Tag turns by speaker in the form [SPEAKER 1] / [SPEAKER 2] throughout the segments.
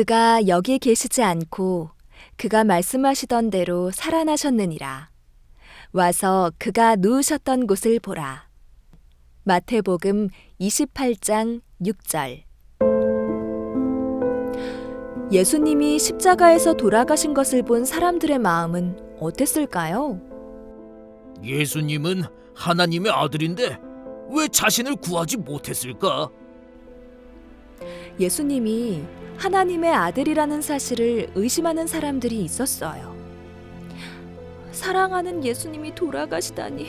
[SPEAKER 1] 그가 여기 계시지 않고 그가 말씀하시던 대로 살아나셨느니라. 와서 그가 누우셨던 곳을 보라. 마태복음 28장 6절. 예수님이 십자가에서 돌아가신 것을 본 사람들의 마음은 어땠을까요?
[SPEAKER 2] 예수님은 하나님의 아들인데 왜 자신을 구하지 못했을까?
[SPEAKER 1] 예수님이 하나님의 아들이라는 사실을 의심하는 사람들이 있었어요. 사랑하는 예수님이 돌아가시다니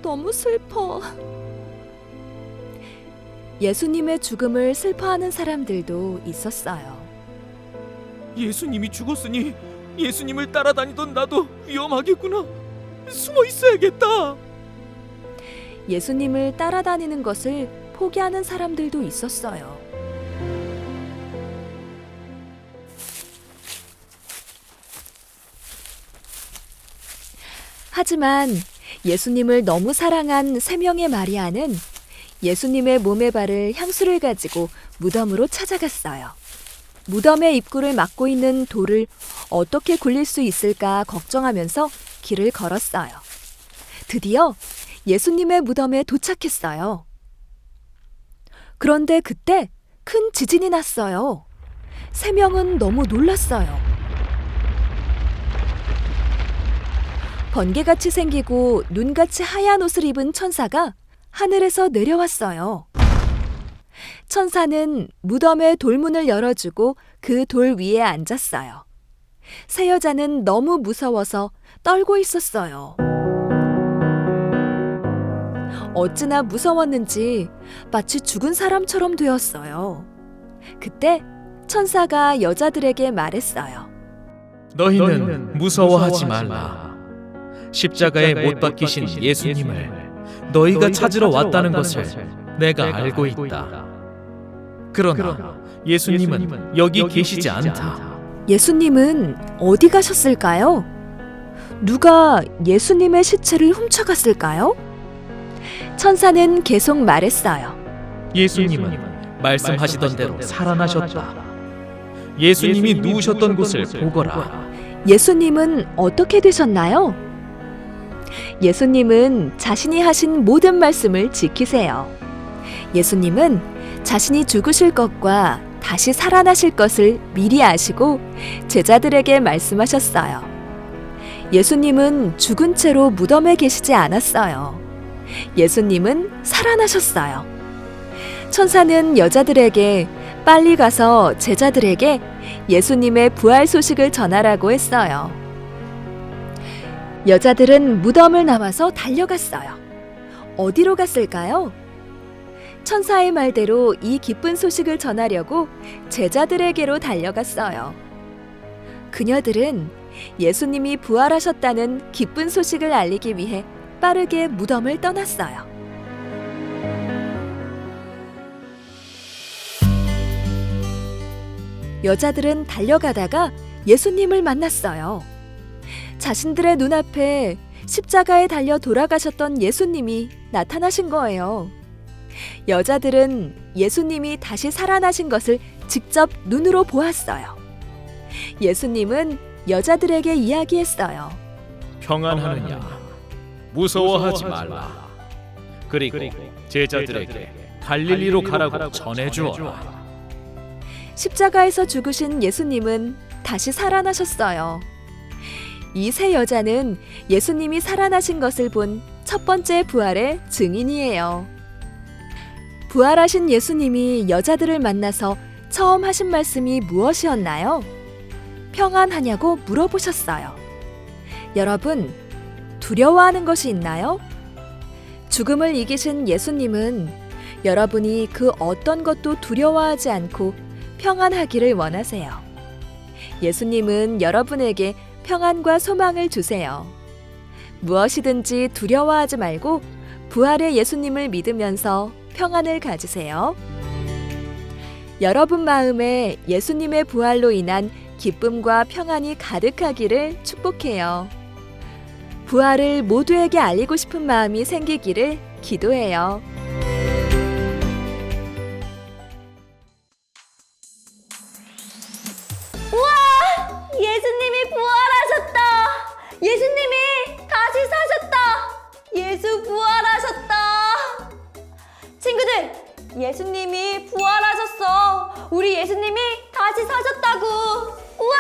[SPEAKER 1] 너무 슬퍼. 예수님의 죽음을 슬퍼하는 사람들도 있었어요.
[SPEAKER 3] 예수님이 죽었으니 예수님을 따라다니던 나도 위험하겠구나. 숨어 있어야겠다.
[SPEAKER 1] 예수님을 따라다니는 것을 포기하는 사람들도 있었어요. 하지만 예수님을 너무 사랑한 세 명의 마리아는 예수님의 몸에 바를 향수를 가지고 무덤으로 찾아갔어요. 무덤의 입구를 막고 있는 돌을 어떻게 굴릴 수 있을까 걱정하면서 길을 걸었어요. 드디어 예수님의 무덤에 도착했어요. 그런데 그때 큰 지진이 났어요. 세 명은 너무 놀랐어요. 번개같이 생기고 눈같이 하얀 옷을 입은 천사가 하늘에서 내려왔어요. 천사는 무덤의 돌문을 열어주고 그 돌 위에 앉았어요. 세 여자는 너무 무서워서 떨고 있었어요. 어찌나 무서웠는지 마치 죽은 사람처럼 되었어요. 그때 천사가 여자들에게 말했어요.
[SPEAKER 3] 너희는 무서워하지 말라. 십자가에 못 박히신 예수님을 너희가 찾으러 왔다는 것을 내가 알고 있다. 그러나 예수님은 여기 계시지 않다.
[SPEAKER 1] 예수님은 어디 가셨을까요? 누가 예수님의 시체를 훔쳐갔을까요? 천사는 계속 말했어요.
[SPEAKER 3] 예수님은 말씀하시던 대로 살아나셨다. 예수님이 누우셨던 곳을 보거라.
[SPEAKER 1] 예수님은 어떻게 되셨나요? 예수님은 자신이 하신 모든 말씀을 지키세요. 예수님은 자신이 죽으실 것과 다시 살아나실 것을 미리 아시고 제자들에게 말씀하셨어요. 예수님은 죽은 채로 무덤에 계시지 않았어요. 예수님은 살아나셨어요. 천사는 여자들에게 빨리 가서 제자들에게 예수님의 부활 소식을 전하라고 했어요. 여자들은 무덤을 나와서 달려갔어요. 어디로 갔을까요? 천사의 말대로 이 기쁜 소식을 전하려고 제자들에게로 달려갔어요. 그녀들은 예수님이 부활하셨다는 기쁜 소식을 알리기 위해 빠르게 무덤을 떠났어요. 여자들은 달려가다가 예수님을 만났어요. 자신들의 눈앞에 십자가에 달려 돌아가셨던 예수님이 나타나신 거예요. 여자들은 예수님이 다시 살아나신 것을 직접 눈으로 보았어요. 예수님은 여자들에게 이야기했어요.
[SPEAKER 3] 평안하느냐? 무서워하지 말라. 그리고 제자들에게 갈릴리로 가라고 전해주어라.
[SPEAKER 1] 십자가에서 죽으신 예수님은 다시 살아나셨어요. 이 세 여자는 예수님이 살아나신 것을 본 첫 번째 부활의 증인이에요. 부활하신 예수님이 여자들을 만나서 처음 하신 말씀이 무엇이었나요? 평안하냐고 물어보셨어요. 여러분, 두려워하는 것이 있나요? 죽음을 이기신 예수님은 여러분이 그 어떤 것도 두려워하지 않고 평안하기를 원하세요. 예수님은 여러분에게 평안과 소망을 주세요. 무엇이든지 두려워하지 말고 부활의 예수님을 믿으면서 평안을 가지세요. 여러분 마음에 예수님의 부활로 인한 기쁨과 평안이 가득하기를 축복해요. 부활을 모두에게 알리고 싶은 마음이 생기기를 기도해요.
[SPEAKER 4] 우와! 예수님이 부활하셨다! 예수님이 다시 사셨다! 예수 부활하셨다! 친구들, 예수님이 부활하셨어! 우리 예수님이 다시 사셨다고! 우와!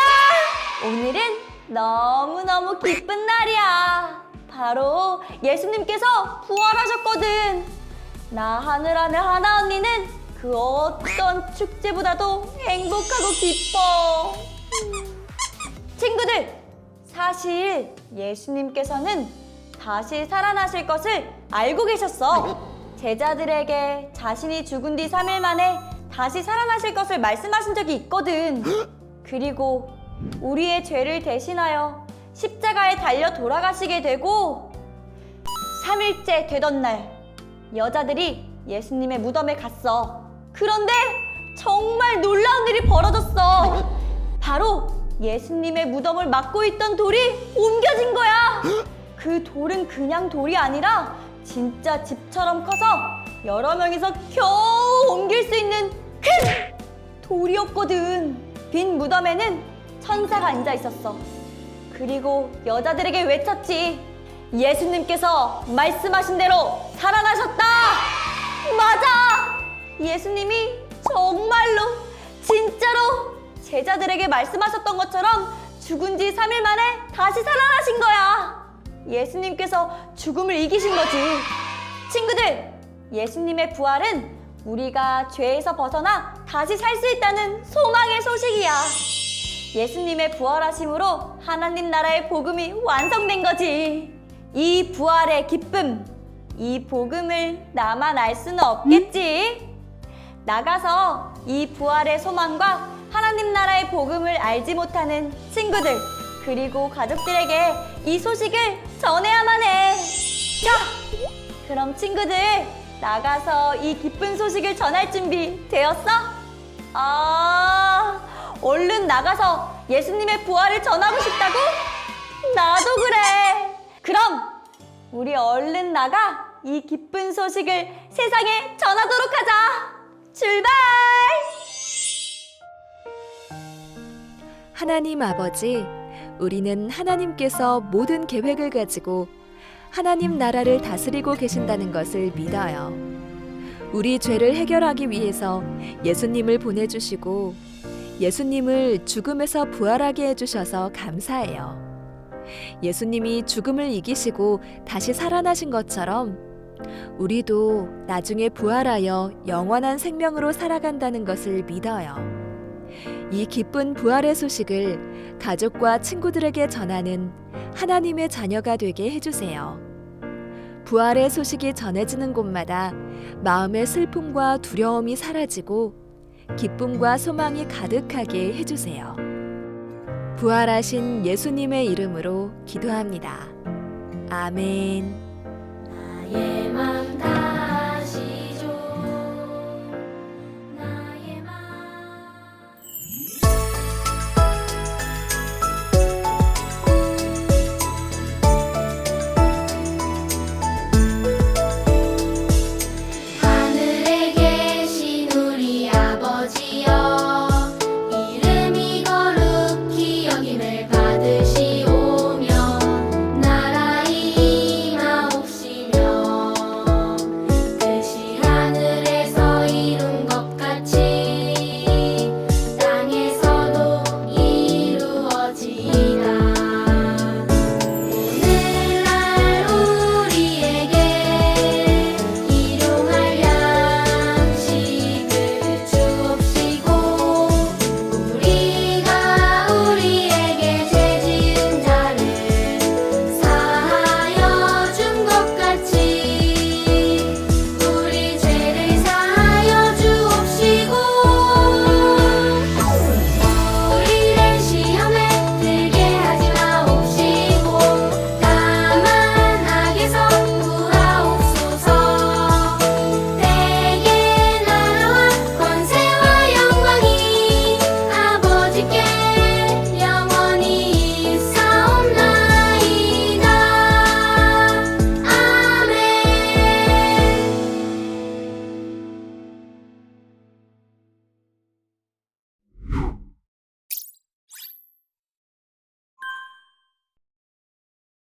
[SPEAKER 4] 오늘은 너무너무 기쁜 날이야! 바로 예수님께서 부활하셨거든! 나 하늘하늘 하나 언니는 그 어떤 축제보다도 행복하고 기뻐! 친구들, 사실 예수님께서는 다시 살아나실 것을 알고 계셨어. 제자들에게 자신이 죽은 뒤 3일 만에 다시 살아나실 것을 말씀하신 적이 있거든. 그리고 우리의 죄를 대신하여 십자가에 달려 돌아가시게 되고 3일째 되던 날 여자들이 예수님의 무덤에 갔어. 그런데 정말 놀라운 일이 벌어졌어. 바로 예수님의 무덤을 막고 있던 돌이 옮겨진 거야. 그 돌은 그냥 돌이 아니라 진짜 집처럼 커서 여러 명이서 겨우 옮길 수 있는 큰 돌이었거든. 빈 무덤에는 천사가 앉아 있었어. 그리고 여자들에게 외쳤지. 예수님께서 말씀하신 대로 살아나셨다. 맞아. 예수님이 정말로 진짜로 제자들에게 말씀하셨던 것처럼 죽은 지 3일 만에 다시 살아나신 거야. 예수님께서 죽음을 이기신 거지. 친구들, 예수님의 부활은 우리가 죄에서 벗어나 다시 살 수 있다는 소망의 소식이야. 예수님의 부활하심으로 하나님 나라의 복음이 완성된 거지. 이 부활의 기쁨, 이 복음을 나만 알 수는 없겠지. 나가서 이 부활의 소망과 하나님 나라의 복음을 알지 못하는 친구들, 그리고 가족들에게 이 소식을 전해야만 해. 자, 그럼 친구들, 나가서 이 기쁜 소식을 전할 준비 되었어? 얼른 나가서 예수님의 부활을 전하고 싶다고? 나도 그래. 그럼 우리 얼른 나가 이 기쁜 소식을 세상에 전하도록 하자. 출발!
[SPEAKER 1] 하나님 아버지, 우리는 하나님께서 모든 계획을 가지고 하나님 나라를 다스리고 계신다는 것을 믿어요. 우리 죄를 해결하기 위해서 예수님을 보내주시고 예수님을 죽음에서 부활하게 해주셔서 감사해요. 예수님이 죽음을 이기시고 다시 살아나신 것처럼 우리도 나중에 부활하여 영원한 생명으로 살아간다는 것을 믿어요. 이 기쁜 부활의 소식을 가족과 친구들에게 전하는 하나님의 자녀가 되게 해주세요. 부활의 소식이 전해지는 곳마다 마음의 슬픔과 두려움이 사라지고 기쁨과 소망이 가득하게 해주세요. 부활하신 예수님의 이름으로 기도합니다. 아멘.
[SPEAKER 4] 나의 맘